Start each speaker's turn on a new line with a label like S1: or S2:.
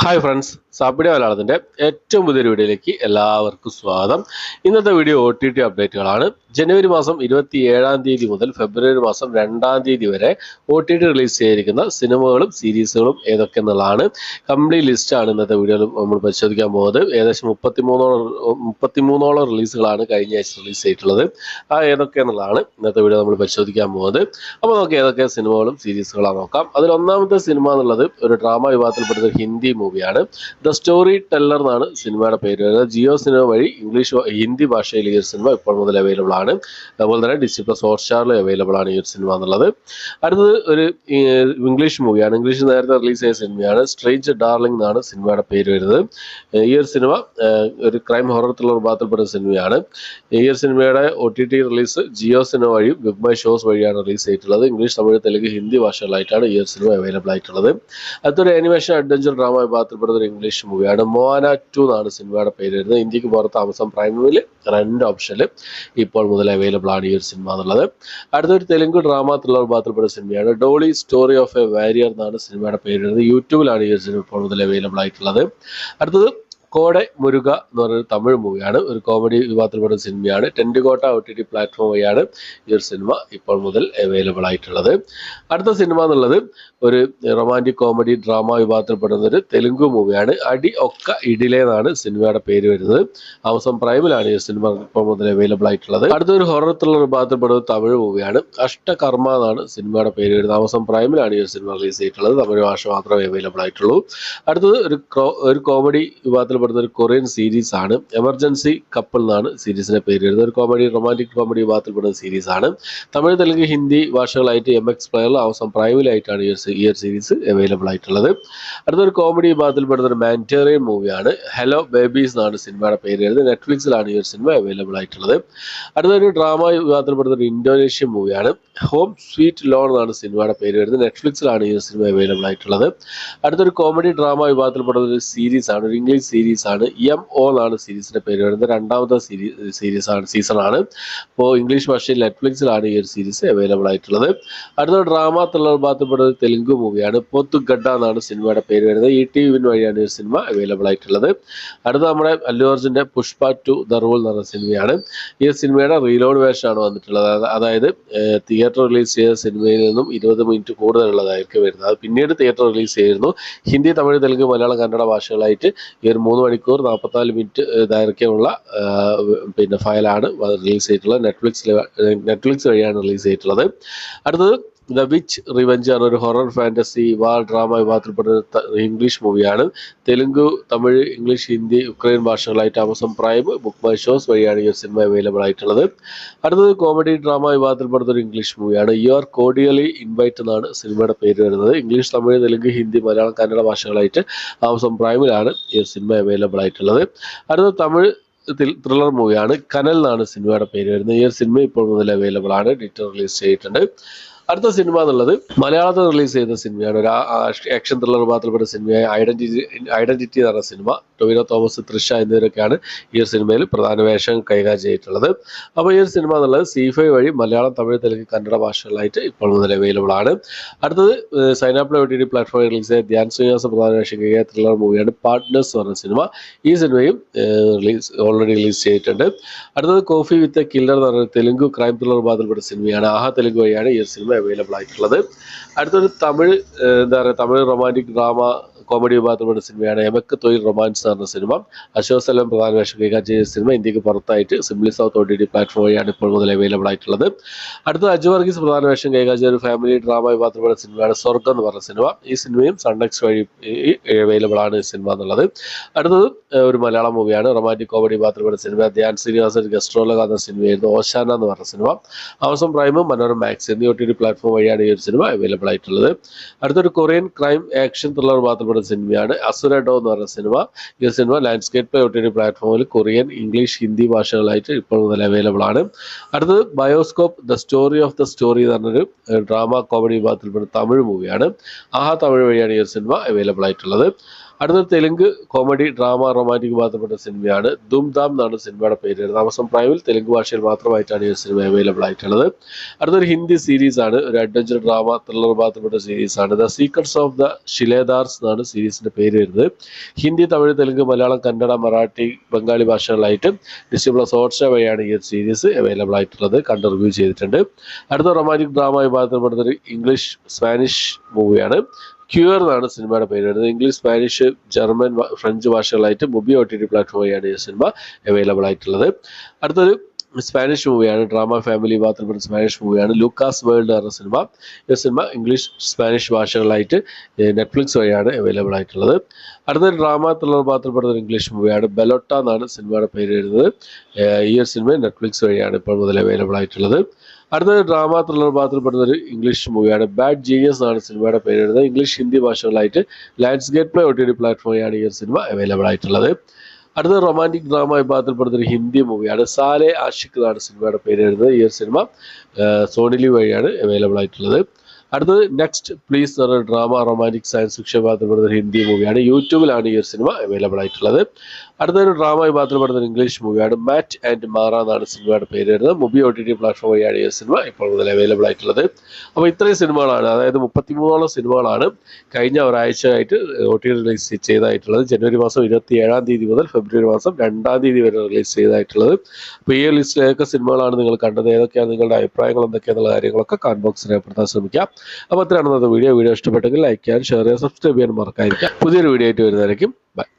S1: Hi friends, സാപ്പിഡിയ മലയാളത്തിൻ്റെ ഏറ്റവും പുതിയൊരു വീഡിയോയിലേക്ക് എല്ലാവർക്കും സ്വാഗതം. ഇന്നത്തെ വീഡിയോ OTT അപ്ഡേറ്റുകളാണ്. ജനുവരി മാസം 27-ാം തീയതി മുതൽ ഫെബ്രുവരി മാസം 2-ാം തീയതി വരെ OTT റിലീസ് ചെയ്തിരിക്കുന്ന സിനിമകളും സീരീസുകളും ഏതൊക്കെ എന്നുള്ളതാണ് കംപ്ലീറ്റ് ലിസ്റ്റാണ് ഇന്നത്തെ വീഡിയോയിൽ നമ്മൾ പരിശോധിക്കാൻ പോകുന്നത്. ഏകദേശം 33ഓളം റിലീസുകളാണ് കഴിഞ്ഞ ആഴ്ച റിലീസ് ചെയ്തിട്ടുള്ളത്. ഏതൊക്കെ എന്നുള്ളതാണ് ഇന്നത്തെ വീഡിയോ നമ്മൾ പരിശോധിക്കാൻ പോകുന്നത്. അപ്പോൾ നമുക്ക് ഏതൊക്കെ സിനിമകളും സീരീസുകളാണ് നോക്കാം. അതിൽ ഒന്നാമത്തെ സിനിമ എന്നുള്ളത് ഒരു ഡ്രാമ വിഭാഗത്തിൽപ്പെടുന്ന ഹിന്ദി മൂവിയാണ്. ദ സ്റ്റോറി ടെല്ലർ എന്നാണ് സിനിമയുടെ പേര് വരുന്നത്. ജിയോ സിനിമ വഴി ഹിന്ദി ഭാഷയിൽ ഈ ഒരു സിനിമ ഇപ്പോൾ മുതൽ അവൈലബിൾ ആണ്. അതുപോലെ തന്നെ ഡിസ്നി+ ഹോട്ട്സ്റ്റാറിൽ അവൈലബിൾ ആണ് ഈ ഒരു സിനിമ എന്നുള്ളത്. അടുത്തത് ഒരു ഇംഗ്ലീഷ് മൂവിയാണ്. ഇംഗ്ലീഷ് നേരത്തെ റിലീസ് ചെയ്ത സിനിമയാണ്. സ്ട്രേഞ്ച് ഡാർലിംഗ് എന്നാണ് സിനിമയുടെ പേര് വരുന്നത്. ഈ ഒരു സിനിമ ഒരു ക്രൈം ഹൊറർ ത്രില്ലർ വിഭാഗത്തിൽപ്പെടുന്ന സിനിമയാണ്. ഈ ഒരു സിനിമയുടെ OTT റിലീസ് ജിയോ സിനിമ വഴിയും ബിഗ് മൈ ഷോസ് വഴിയാണ് റിലീസ് ചെയ്തിട്ടുള്ളത്. ഇംഗ്ലീഷ്, തമിഴ്, തെലുങ്ക്, ഹിന്ദി ഭാഷകളായിട്ടാണ് ഈ ഒരു സിനിമ അവൈലബിൾ ആയിട്ടുള്ളത്. അടുത്തൊരു ആനിമേഷൻ അഡ്വഞ്ചർ ഡ്രാമ വിഭാഗത്തിൽപ്പെടുന്ന ഒരു ഇംഗ്ലീഷ് മൂവിയാണ്. മോന 2 എന്നാണ് സിനിമയുടെ പേര് വരുന്നത്. ഇന്ത്യക്ക് പുറത്ത് ആമസോൺ പ്രൈമിൽ 2 ഓപ്ഷനിൽ ഇപ്പോൾ മുതൽ അവൈലബിൾ ആണ് ഈ ഒരു സിനിമ എന്നുള്ളത്. അടുത്തൊരു തെലുങ്ക് ഡ്രാമ ത്രില്ലർ വിഭാഗത്തിൽപ്പെടുന്ന സിനിമയാണ്. Dolly story of a warrior എന്നാണ് സിനിമയുടെ പേര് വരുന്നത്. യൂട്യൂബിലാണ് ഈ ഒരു സിനിമ ഇപ്പോൾ മുതൽ അവൈലബിൾ ആയിട്ടുള്ളത്. അടുത്തത് കോടെ മുരുക എന്ന് പറയുന്ന തമിഴ് മൂവിയാണ്. ഒരു കോമഡി വിഭാഗത്തിൽപ്പെടുന്ന സിനിമയാണ്. ടെൻറ്റുകോട്ട OTT പ്ലാറ്റ്ഫോം വഴിയാണ് ഈ ഒരു സിനിമ ഇപ്പോൾ മുതൽ അവൈലബിൾ ആയിട്ടുള്ളത്. അടുത്ത സിനിമ എന്നുള്ളത് ഒരു റൊമാൻറ്റിക് കോമഡി ഡ്രാമ വിഭാഗത്തിൽപ്പെടുന്ന ഒരു തെലുങ്ക് മൂവിയാണ്. അടി ഒക്ക ഇഡിലെ എന്നാണ് സിനിമയുടെ പേര് വരുന്നത്. ആമസോൺ പ്രൈമിലാണ് ഈ സിനിമ ഇപ്പോൾ മുതൽ അവൈലബിൾ ആയിട്ടുള്ളത്. അടുത്തൊരു ഹൊറർ ത്രില്ലർ വിഭാഗത്തിൽപ്പെടുന്ന തമിഴ് മൂവിയാണ്. അഷ്ടകർമ്മ എന്നാണ് സിനിമയുടെ പേര് വരുന്നത്. ആമസോൺ പ്രൈമിലാണ് ഈ സിനിമ റിലീസ് ചെയ്തിട്ടുള്ളത്. തമിഴ് ഭാഷ മാത്രമേ അവൈലബിൾ ആയിട്ടുള്ളൂ. അടുത്തത് ഒരു കോമഡി വിഭാഗത്തിൽ പ്പെടുന്ന ഒരു കൊറിയൻ സീരീസ് ആണ്. എമർജൻസി കപ്പിൾ എന്നാണ് സീരീസിന്റെ പേര് വരുന്നത്. ഒരു റൊമാൻറ്റിക് കോമഡി വിഭാഗത്തിൽപ്പെടുന്ന സീരീസ് ആണ്. തമിഴ്, തെലുങ്ക്, ഹിന്ദി ഭാഷകളായിട്ട് MX പ്ലെയറിൽ ആമസോൺ പ്രൈമിലായിട്ടാണ് ഈ ഒരു സീരീസ് അവൈലബിൾ ആയിട്ടുള്ളത്. അടുത്തൊരു കോമഡി വിഭാഗത്തിൽപ്പെടുന്ന ഒരു മാൻറ്റേറിയൻ മൂവിയാണ്. ഹലോ ബേബീസ് എന്നാണ് സിനിമയുടെ പേര് വരുന്നത്. നെറ്റ്ഫ്ലിക്സിലാണ് ഈ ഒരു സിനിമ അവൈലബിൾ ആയിട്ടുള്ളത്. അടുത്തൊരു ഡ്രാമ വിഭാഗത്തിൽപ്പെടുന്ന ഒരു ഇന്തോനേഷ്യൻ മൂവിയാണ്. ഹോം സ്വീറ്റ് ലോൺ എന്നാണ് സിനിമയുടെ പേര് വരുന്നത്. നെറ്റ്ഫ്ലിക്സിലാണ് ഈ ഒരു സിനിമ അവൈലബിൾ ആയിട്ടുള്ളത്. അടുത്തൊരു കോമഡി ഡ്രാമ വിഭാഗത്തിൽപ്പെടുന്ന ഒരു സീരീസ് ആണ്. ഒരു ഇംഗ്ലീഷ് സീരീസ് ആണ്. MO എന്നാണ് സീരീസിന്റെ പേര് വരുന്നത്. 2ാമത്തെ സീസൺ ആണ്. അപ്പോൾ ഇംഗ്ലീഷ് ഭാഷയിൽ നെറ്റ്ഫ്ലിക്സിലാണ് ഈ ഒരു സീരീസ് അവൈലബിൾ ആയിട്ടുള്ളത്. അടുത്ത ഡ്രാമ ത്രില്ലർ വിഭാഗത്തിൽപ്പെടുന്ന തെലുങ്ക് മൂവിയാണ്. പൊത്തുഗഡ എന്നാണ് സിനിമയുടെ പേര് വരുന്നത്. ETV വഴിയാണ് ഈ ഒരു സിനിമ അവൈലബിൾ ആയിട്ടുള്ളത്. അടുത്ത നമ്മുടെ അല്ലു അർജുന്റെ പുഷ്പ 2 ദ റൂൾ എന്ന് പറയുന്ന സിനിമയാണ്. ഈ സിനിമയുടെ റീലോഡ് വേർഷനാണ് വന്നിട്ടുള്ളത്. അതായത് തിയേറ്റർ റിലീസ് ചെയ്ത സിനിമയിൽ നിന്നും 20 മിനിറ്റ് കൂടുതലുള്ളതായിരിക്കും വരുന്നത്. അത് പിന്നീട് തിയേറ്റർ റിലീസ് ചെയ്തിരുന്നു. ഹിന്ദി, തമിഴ്, തെലുങ്ക്, മലയാളം, കന്നഡ ഭാഷകളായിട്ട് ഈ ഒരു 3 മണിക്കൂർ 44 മിനിറ്റ് ദൈർഘ്യമുള്ള ഫയലാണ് റിലീസ് ചെയ്തിട്ടുള്ളത്. നെറ്റ്ഫ്ലിക്സ് വഴിയാണ് റിലീസ് ചെയ്തിട്ടുള്ളത്. അടുത്തത് ദ വിച്ച് റിവെഞ്ച് ആണ്. ഒരു ഹൊറർ ഫാന്റസി വാർ ഡ്രാമ വിഭാഗത്തിൽപ്പെടുന്ന ഇംഗ്ലീഷ് മൂവിയാണ്. തെലുങ്ക്, തമിഴ്, ഇംഗ്ലീഷ്, ഹിന്ദി, ഉക്രൈൻ ഭാഷകളായിട്ട് Amazon Prime, book my shows വഴിയാണ് ഈ സിനിമ അവൈലബിൾ ആയിട്ടുള്ളത്. അടുത്തത് കോമഡി ഡ്രാമ വിഭാഗത്തിൽപ്പെടുന്ന ഒരു ഇംഗ്ലീഷ് മൂവിയാണ്. യു ആർ കോർഡിയലി ഇൻവൈറ്റ് എന്നാണ് സിനിമയുടെ പേര് വരുന്നത്. ഇംഗ്ലീഷ്, തമിഴ്, തെലുങ്ക്, ഹിന്ദി, മലയാളം, കന്നഡ ഭാഷകളായിട്ട് ആമസോൺ പ്രൈമിലാണ് ഈ സിനിമ അവൈലബിൾ ആയിട്ടുള്ളത്. അടുത്തത് തമിഴ് ത്രില്ലർ മൂവിയാണ്. കനൽ എന്നാണ് സിനിമയുടെ പേര് വരുന്നത്. ഈ സിനിമ ഇപ്പോൾ മുതൽ അവൈലബിൾ ആണ്. ഡീറ്റെയിൽ റിലീസ് ചെയ്തിട്ടുണ്ട്. അടുത്ത സിനിമ എന്നുള്ളത് മലയാളത്തിൽ റിലീസ് ചെയ്ത സിനിമയാണ്. ഒരു ആക്ഷൻ ത്രില്ലർ വിഭാഗത്തിൽപ്പെട്ട സിനിമയായ ഐഡന്റിറ്റി എന്ന് പറഞ്ഞ സിനിമ. ടൊവിനോ തോമസ്, തൃഷ എന്നിവരൊക്കെയാണ് ഈ ഒരു സിനിമയിൽ പ്രധാന വേഷം കൈകാര്യം ചെയ്തിട്ടുള്ളത്. അപ്പോൾ ഈ ഒരു സിനിമ എന്നുള്ളത് C5 വഴി മലയാളം, തമിഴ്, തെലുങ്ക്, കന്നഡ ഭാഷകളായിട്ട് ഇപ്പോൾ മുതൽ അവൈലബിൾ ആണ്. അടുത്തത് സൈനാപ്ലേ OTT പ്ലാറ്റ്ഫോമിൽ റിലീസ് ചെയ്ത ധ്യാൻ ശ്രീനിവാസ പ്രധാന വേഷം കൈകാര്യ ത്രില്ലർ മൂവിയാണ് പാർട്ട്നേഴ്സ് എന്ന് പറഞ്ഞ സിനിമ. ഈ സിനിമയും ഓൾറെഡി റിലീസ് ചെയ്തിട്ടുണ്ട്. അടുത്തത് കോഫി വിത്ത് എ കില്ലർ എന്ന് പറഞ്ഞ തെലുങ്ക് ക്രൈം ത്രില്ലർ വിഭാഗത്തിൽപ്പെട്ട സിനിമയാണ്. ആഹാ തെലുങ്ക് വഴിയാണ് ഈ ഒരു സിനിമ അവൈലബിൾ ആയിട്ടുള്ളത്. അടുത്തൊരു തമിഴ് റൊമാൻറ്റിക് ഡ്രാമ കോമഡി വിഭാഗത്തിൽപ്പെട്ട സിനിമയാണ്. എമക്ക് തൊഴിൽ റൊമാൻസ് എന്ന് പറഞ്ഞ സിനിമ. അശോക് സലം പ്രധാന വേഷം കൈകാര്യം ചെയ്ത സിനിമ. ഇന്ത്യക്ക് പുറത്തായിട്ട് സിംപ്ലി സൗത്ത് OTT പ്ലാറ്റ്ഫോം വഴിയാണ് ഇപ്പോൾ മുതൽ അവൈലബിൾ ആയിട്ടുള്ളത്. അടുത്ത അജു വർഗീസ് പ്രധാന വേഷം കൈകാര്യം ചെയ്ത ഒരു ഫാമിലി ഡ്രാമ വിഭാഗത്തിൽപ്പെട്ട സിനിമയാണ് സ്വർഗം എന്ന് പറഞ്ഞ സിനിമ. ഈ സിനിമയും സൺനെക്സ്റ്റ് വഴി അവൈലബിൾ ആണ് ഈ സിനിമ എന്നുള്ളത്. അടുത്തത് ഒരു മലയാളം മൂവിയാണ്. റൊമാൻറ്റിക് കോമഡി വിഭാഗത്തിൽപ്പെട്ട സിനിമ. ധ്യാൻ ശ്രീനിവാസൻ ഗസ്റ്റ് റോളിൽ കാണുന്ന സിനിമയായിരുന്നു ഓശാന എന്ന് പറഞ്ഞ സിനിമ. ആമസോൺ പ്രൈമും മനോരമ മാക്സ് എന്നീ OTT പ്ലാറ്റ്ഫോം വഴിയാണ് ഈ ഒരു സിനിമ അവൈലബിൾ ആയിട്ടുള്ളത്. അടുത്തൊരു കൊറിയൻ ക്രൈം ആക്ഷൻ ത്രില്ലർ വിഭാഗത്തിൽപ്പെട്ട സിനിമയാണ് അസുരഡോ എന്ന് പറഞ്ഞ സിനിമ. ഈ സിനിമ ലാൻഡ്സ്കേപ്പ് OTT പ്ലാറ്റ്ഫോമിൽ കൊറിയൻ, ഇംഗ്ലീഷ്, ഹിന്ദി ഭാഷകളായിട്ട് ഇപ്പോൾ മുതൽ അവൈലബിൾ ആണ്. അടുത്തത് bioscope the story of the story എന്ന് പറഞ്ഞൊരു ഡ്രാമ കോമഡി വിഭാഗത്തിൽപ്പെട്ട തമിഴ് മൂവിയാണ്. ആഹാ തമിഴ് വഴിയാണ് ഈ സിനിമ അവൈലബിൾ ആയിട്ടുള്ളത്. അടുത്ത തെലുങ്ക് കോമഡി ഡ്രാമ റൊമാൻറ്റിക് ബന്ധപ്പെട്ട സിനിമയാണ് ധൂം ധാം എന്നാണ് സിനിമയുടെ പേര്. ആമസോൺ പ്രൈമിൽ തെലുങ്ക് ഭാഷയിൽ മാത്രമായിട്ടാണ് ഈ സിനിമ അവൈലബിൾ ആയിട്ടുള്ളത്. അടുത്തൊരു ഹിന്ദി സീരീസ് ആണ്, ഒരു അഡ്വഞ്ചർ ഡ്രാമ ത്രില്ലർ ബന്ധപ്പെട്ട സീരീസ് ആണ്. The secrets of the Shiledars എന്നാണ് സീരീസിന്റെ പേര് വരുന്നത്. ഹിന്ദി, തമിഴ്, തെലുങ്ക്, മലയാളം, കന്നഡ, മറാഠി, ബംഗാളി ഭാഷകളിലായിട്ട് ഡിസ്നി പ്ലസ് ഹോട്ട്സ്റ്റാർ വഴിയാണ് ഈ സീരീസ് അവൈലബിൾ ആയിട്ടുള്ളത്. കണ്ട് റിവ്യൂ ചെയ്തിട്ടുണ്ട്. അടുത്ത റൊമാൻറ്റിക് ഡ്രാമ വിഭാഗത്തിൽപ്പെടുന്ന ഒരു ഇംഗ്ലീഷ് സ്പാനിഷ് മൂവിയാണ്. ക്യൂർ എന്നാണ് സിനിമയുടെ പേര് വരുന്നത്. ഇംഗ്ലീഷ്, സ്പാനിഷ്, ജർമ്മൻ, ഫ്രഞ്ച് ഭാഷകളായിട്ട് മുബി OTT പ്ലാറ്റ്ഫോം വഴിയാണ് ഈ സിനിമ അവൈലബിൾ ആയിട്ടുള്ളത്. അടുത്തൊരു സ്പാനിഷ് മൂവിയാണ്, ഡ്രാമ ഫാമിലി വിഭാഗത്തിൽപ്പെടുന്ന സ്പാനിഷ് മൂവിയാണ് ലൂക്കാസ് വേൾഡ് എന്ന സിനിമ. ഈ സിനിമ ഇംഗ്ലീഷ്, സ്പാനിഷ് ഭാഷകളായിട്ട് നെറ്റ്ഫ്ലിക്സ് വഴിയാണ് അവൈലബിൾ ആയിട്ടുള്ളത്. അടുത്തൊരു ഡ്രാമ ത്രില്ലർ വിഭാഗത്തിൽപ്പെടുന്ന ഒരു ഇംഗ്ലീഷ് മൂവിയാണ് ബെലോട്ട എന്നാണ് സിനിമയുടെ പേര് വരുന്നത്. ഈ ഒരു സിനിമ നെറ്റ്ഫ്ലിക്സ് വഴിയാണ് ഇപ്പോൾ മുതൽ അവൈലബിൾ ആയിട്ടുള്ളത്. അടുത്തൊരു ഡ്രാമ ത്രില്ലർ വിഭാഗത്തിൽപ്പെടുന്ന ഒരു ഇംഗ്ലീഷ് മൂവിയാണ് ബാഡ് ജീനിയസ് എന്നാണ് സിനിമയുടെ പേര് വരുന്നത്. ഇംഗ്ലീഷ്, ഹിന്ദി ഭാഷകളായിട്ട് ലാൻഡ്സ്കേപ്പ് പ്ലേ OTT പ്ലാറ്റ്ഫോം വഴിയാണ് ഈ ഒരു സിനിമ അവൈലബിൾ ആയിട്ടുള്ളത്. അടുത്ത റൊമാൻറ്റിക് ഡ്രാമ വിഭാഗത്തിൽപ്പെടുന്ന ഒരു ഹിന്ദി മൂവിയാണ് സാലെ ആഷിഖ് എന്നാണ് സിനിമയുടെ പേര് വരുന്നത്. ഈ ഒരു സിനിമ സോണി ലീവ് വഴിയാണ് അവൈലബിൾ ആയിട്ടുള്ളത്. അടുത്തത് നെക്സ്റ്റ് പ്ലീസ് എന്ന ഡ്രാമ റൊമാൻറ്റിക് സയൻസ് ഫിക്ഷൻ വിഭാഗത്തിൽപ്പെടുന്ന ഒരു ഹിന്ദി മൂവിയാണ്. യൂട്യൂബിലാണ് ഈ ഒരു സിനിമ അവൈലബിൾ ആയിട്ടുള്ളത്. അടുത്തൊരു ഡ്രാമ വിഭാഗത്തിൽപ്പെടുന്ന ഒരു ഇംഗ്ലീഷ് മൂവിയാണ് മാറ്റ് ആൻഡ് മാറ എന്നാണ് സിനിമയുടെ പേര് വരുന്നത്. മുബി OTT പ്ലാറ്റ്ഫോം വഴിയാണ് ഈ സിനിമ ഇപ്പോൾ മുതൽ അവൈലബിൾ ആയിട്ടുള്ളത്. അപ്പോൾ ഇത്രയും സിനിമകളാണ്, അതായത് 33ഓളം സിനിമകളാണ് കഴിഞ്ഞ ഒരാഴ്ചയായിട്ട് OTT റിലീസ് ചെയ്തായിട്ടുള്ളത്. ജനുവരി മാസം 27-ാം തീയതി മുതൽ ഫെബ്രുവരി മാസം 2-ാം തീയതി വരെ റിലീസ് ചെയ്തായിട്ടുള്ളത്. അപ്പോൾ ഈ ലിസ്റ്റിലേതൊക്കെ സിനിമകളാണ് നിങ്ങൾ കണ്ടത്, ഏതൊക്കെയാണ് നിങ്ങളുടെ അഭിപ്രായങ്ങൾ എന്തൊക്കെയാണെന്നുള്ള കാര്യങ്ങളൊക്കെ കമന്റ് ബോക്സിൽ രേഖപ്പെടുത്താൻ ശ്രമിക്കാം. അപ്പോൾ അത്രയാണ് ഇന്നത്തെ വീഡിയോ ഇഷ്ടപ്പെട്ടെങ്കിൽ ലൈക്ക് ചെയ്യാൻ, ഷെയർ ചെയ്യാൻ, സബ്സ്ക്രൈബ് ചെയ്യാൻ മറക്കാതിരിക്കാം. പുതിയൊരു വീഡിയോ ആയിട്ട് വരുന്നതായിരിക്കും. ബൈ.